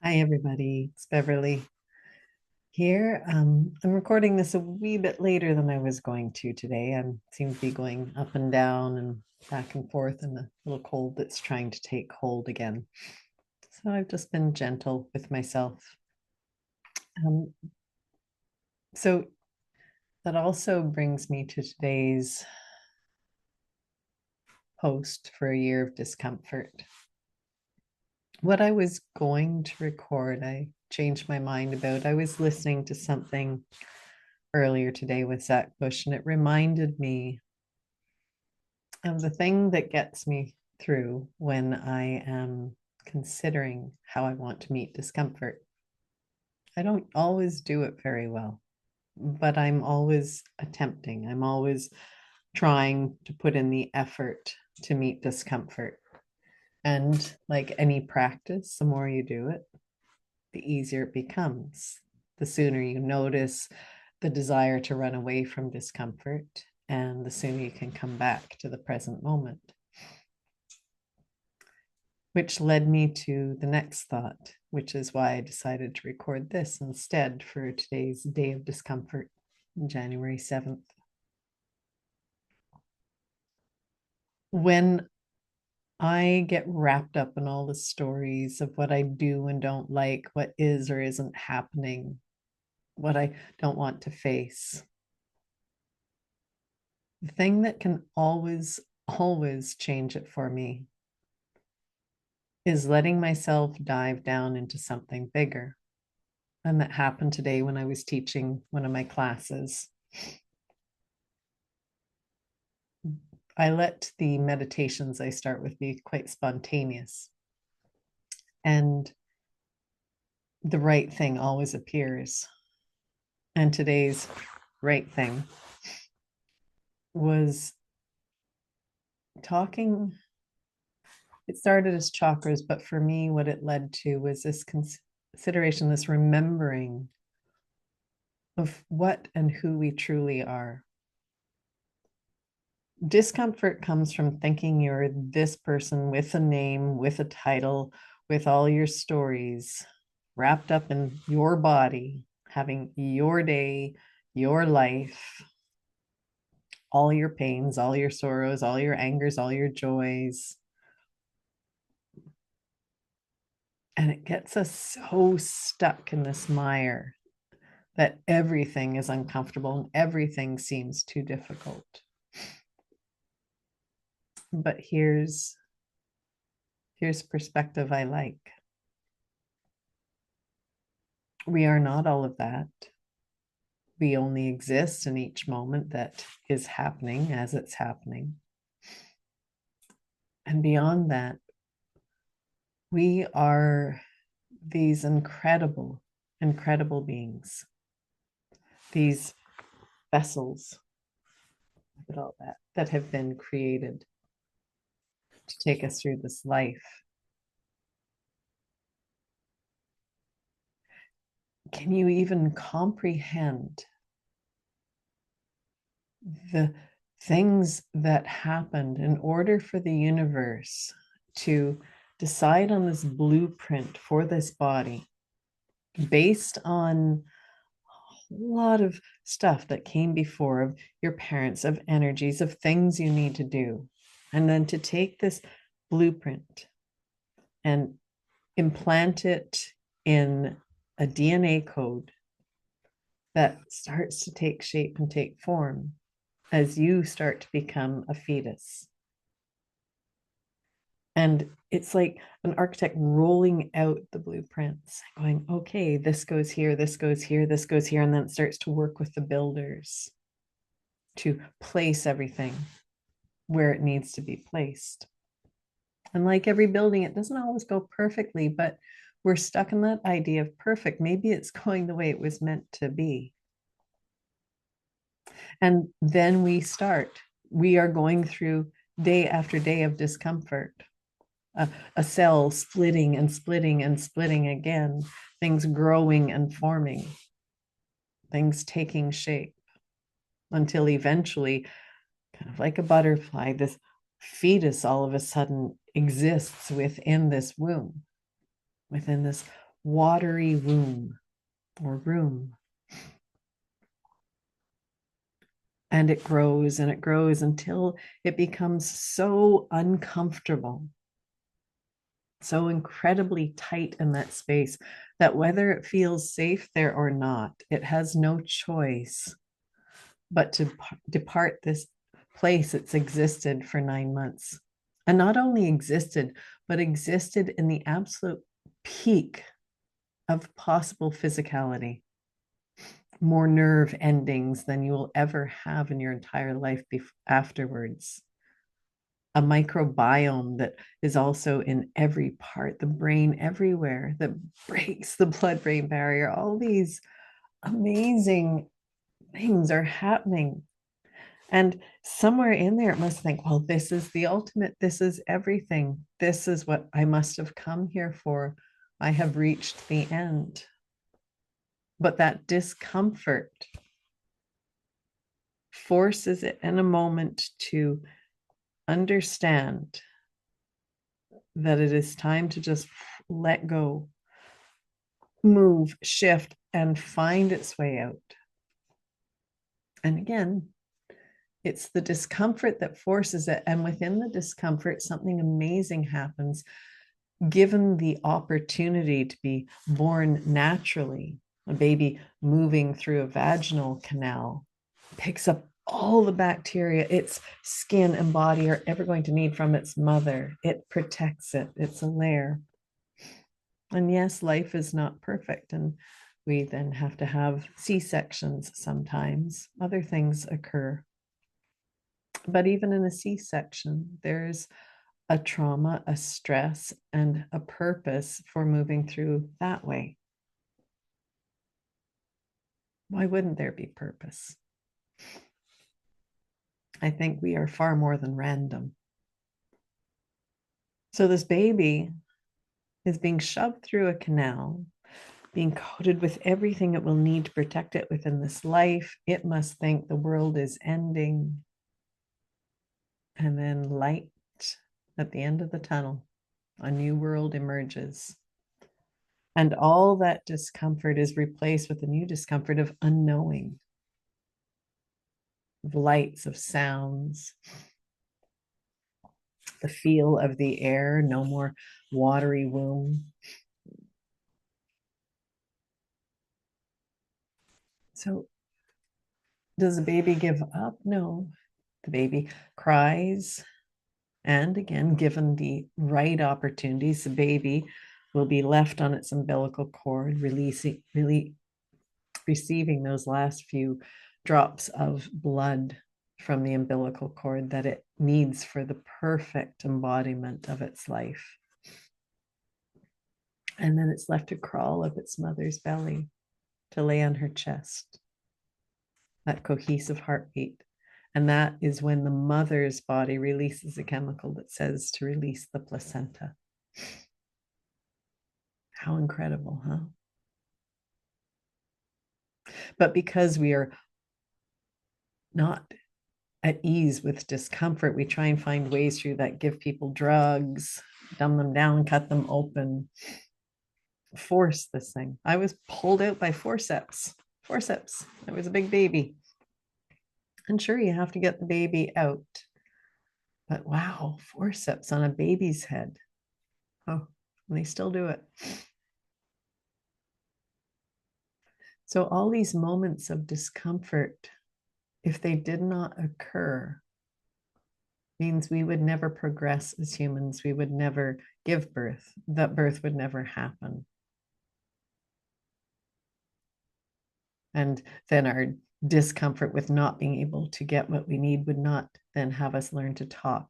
Hi, everybody. It's Beverly here. I'm recording this a wee bit later than I was going to today. I seem to be going up and down and back and forth in a little cold that's trying to take hold again. So I've just been gentle with myself. Um, so that also brings me to today's post for a year of discomfort. What I was going to record, I changed my mind about. I was listening to something earlier today with Zach Bush, and it reminded me of the thing that gets me through when I am considering how I want to meet discomfort. I don't always do it very well, but I'm always attempting. I'm always trying to put in the effort to meet discomfort. And like any practice, the more you do it, the easier it becomes. The sooner you notice the desire to run away from discomfort, and the sooner you can come back to the present moment. Which led me to the next thought, which is why I decided to record this instead for today's day of discomfort, January 7th. When I get wrapped up in all the stories of what I do and don't like, what is or isn't happening, what I don't want to face, the thing that can always change it for me is letting myself dive down into something bigger. And that happened today when I was teaching one of my classes. I let the meditations I start with be quite spontaneous. And the right thing always appears. And today's right thing was talking. It started as chakras, but for me, what it led to was this consideration, this remembering of what and who we truly are. Discomfort comes from thinking you're this person with a name, with a title, with all your stories wrapped up in your body, having your day, your life, all your pains, all your sorrows, all your angers, all your joys. And it gets us so stuck in this mire that everything is uncomfortable and everything seems too difficult. But here's perspective I like. We are not all of that. We only exist in each moment that is happening as it's happening. And beyond that, we are these incredible beings, these vessels, look at all that have been created to take us through this life. Can you even comprehend the things that happened in order for the universe to decide on this blueprint for this body based on a lot of stuff that came before of your parents, of energies, of things you need to do, and then to take this blueprint and implant it in a DNA code that starts to take shape and take form as you start to become a fetus. And it's like an architect rolling out the blueprints, going, okay, this goes here, this goes here, this goes here. And then it starts to work with the builders to place everything where it needs to be placed. And like every building, it doesn't always go perfectly, but we're stuck in that idea of perfect. Maybe it's going the way it was meant to be. And then we are going through day after day of discomfort, a cell splitting and splitting and splitting again, things growing and forming, things taking shape until eventually, kind of like a butterfly, this fetus all of a sudden exists within this womb, within this watery womb or room. And it grows and it grows until it becomes so uncomfortable, so incredibly tight in that space that whether it feels safe there or not, it has no choice but to depart this place it's existed for 9 months. And not only existed, but existed in the absolute peak of possible physicality, more nerve endings than you will ever have in your entire life afterwards. A microbiome that is also in every part, the brain everywhere, that breaks the blood-brain barrier. All these amazing things are happening. And somewhere in there, it must think, well, this is the ultimate. This is everything. This is what I must have come here for. I have reached the end. But that discomfort forces it in a moment to understand that it is time to just let go, move, shift, and find its way out. And again, it's the discomfort that forces it. And within the discomfort, something amazing happens. Given the opportunity to be born naturally, a baby moving through a vaginal canal picks up all the bacteria its skin and body are ever going to need from its mother. It protects it. It's a layer. And yes, life is not perfect. And we then have to have C-sections sometimes. Other things occur. But even in a C-section, there's a trauma, a stress, and a purpose for moving through that way. Why wouldn't there be purpose? I think we are far more than random. So this baby is being shoved through a canal, being coated with everything it will need to protect it within this life. It must think the world is ending. And then light at the end of the tunnel, a new world emerges. And all that discomfort is replaced with a new discomfort of unknowing, of lights, of sounds, the feel of the air, no more watery womb. So, does the baby give up? No. The baby cries. And again, given the right opportunities, the baby will be left on its umbilical cord, receiving those last few drops of blood from the umbilical cord that it needs for the perfect embodiment of its life. And then it's left to crawl up its mother's belly, to lay on her chest, that cohesive heartbeat. And that is when the mother's body releases a chemical that says to release the placenta. How incredible, huh? But because we are not at ease with discomfort, we try and find ways through that, give people drugs, dumb them down, cut them open, force this thing. I was pulled out by forceps. Forceps. I was a big baby. And sure, you have to get the baby out. But wow, forceps on a baby's head. Oh, and they still do it. So all these moments of discomfort, if they did not occur, means we would never progress as humans. We would never give birth. That birth would never happen. And then our discomfort with not being able to get what we need would not then have us learn to talk.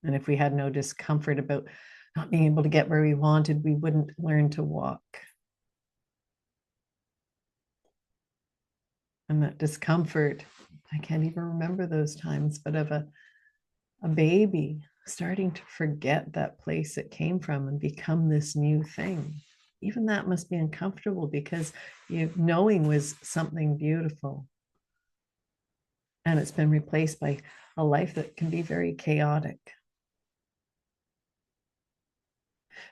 And if we had no discomfort about not being able to get where we wanted, we wouldn't learn to walk. And that discomfort, I can't even remember those times, but of a baby starting to forget that place it came from and become this new thing. Even that must be uncomfortable because knowing was something beautiful. And it's been replaced by a life that can be very chaotic.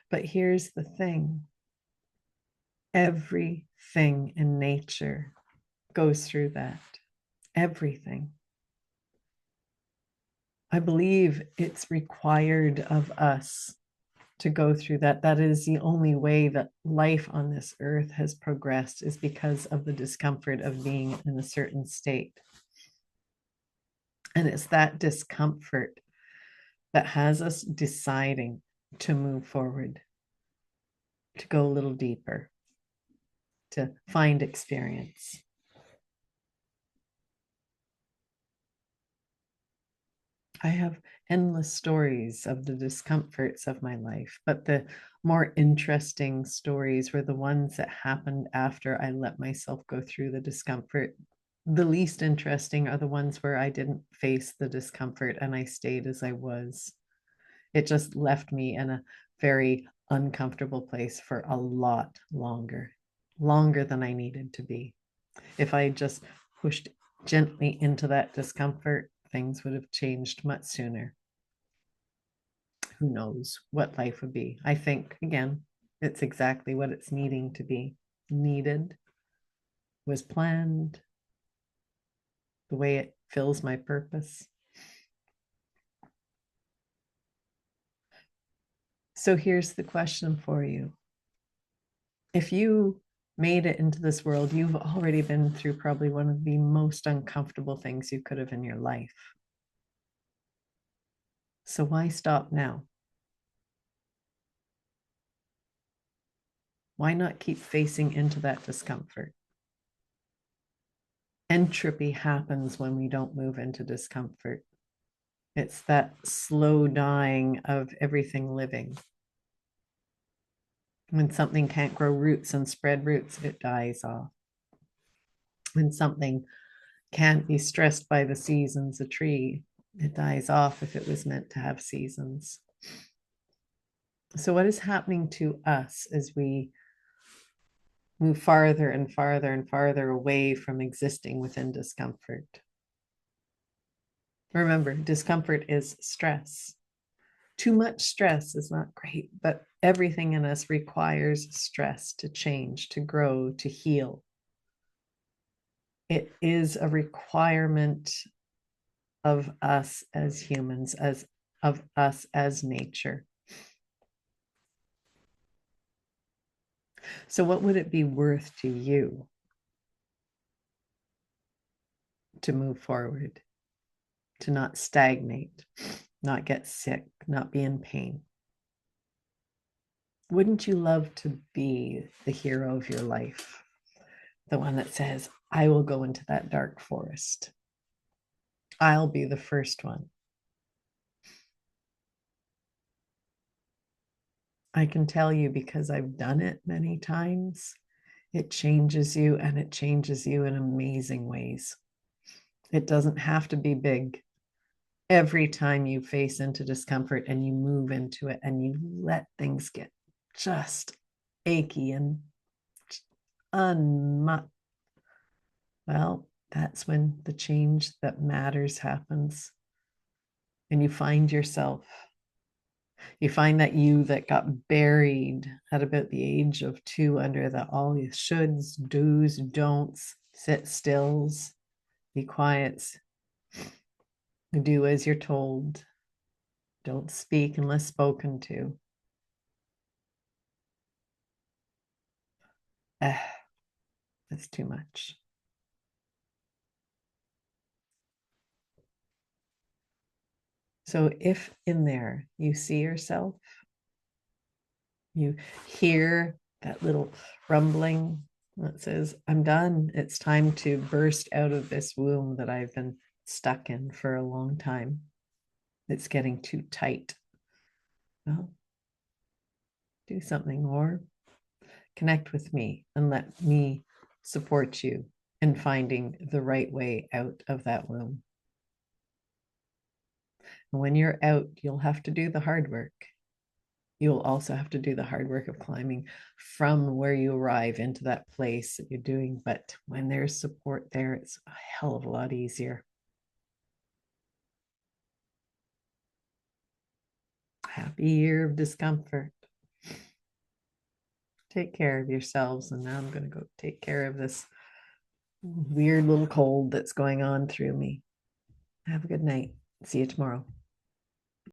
But here's the thing. Everything in nature goes through that. Everything. I believe it's required of us to go through that. That is the only way that life on this earth has progressed, is because of the discomfort of being in a certain state. And it's that discomfort that has us deciding to move forward, to go a little deeper, to find experience. I have endless stories of the discomforts of my life, but the more interesting stories were the ones that happened after I let myself go through the discomfort. The least interesting are the ones where I didn't face the discomfort and I stayed as I was. It just left me in a very uncomfortable place for a lot longer, longer than I needed to be. If I just pushed gently into that discomfort, things would have changed much sooner. Who knows what life would be? I think, again, it's exactly what it's needing to be. Needed, was planned, the way it fills my purpose. So here's the question for you. If you made it into this world, you've already been through probably one of the most uncomfortable things you could have in your life. So why stop now? Why not keep facing into that discomfort? Entropy happens when we don't move into discomfort. It's that slow dying of everything living. When something can't grow roots and spread roots, it dies off. When something can't be stressed by the seasons, a tree, it dies off if it was meant to have seasons. So, what is happening to us as we move farther and farther and farther away from existing within discomfort? Remember, discomfort is stress. Too much stress is not great, but everything in us requires stress to change, to grow, to heal. It is a requirement of us as humans, as of us as nature. So, what would it be worth to you to move forward, to not stagnate, not get sick, not be in pain? Wouldn't you love to be the hero of your life? The one that says, I will go into that dark forest. I'll be the first one. I can tell you, because I've done it many times, it changes you, and it changes you in amazing ways. It doesn't have to be big. Every time you face into discomfort and you move into it and you let things get just achy and unmucked, well, that's when the change that matters happens. And you find yourself. You find that you that got buried at about the age of 2 under the all you shoulds, do's, don'ts, sit stills, be quiets, do as you're told, don't speak unless spoken to. That's too much. So if in there you see yourself, you hear that little rumbling that says, I'm done. It's time to burst out of this womb that I've been stuck in for a long time. It's getting too tight. Well, do something, or connect with me and let me support you in finding the right way out of that womb. And when you're out, you'll have to do the hard work. You'll also have to do the hard work of climbing from where you arrive into that place that you're doing. But when there's support there, it's a hell of a lot easier. Happy year of discomfort. Take care of yourselves. And now I'm going to go take care of this weird little cold that's going on through me. Have a good night. See you tomorrow.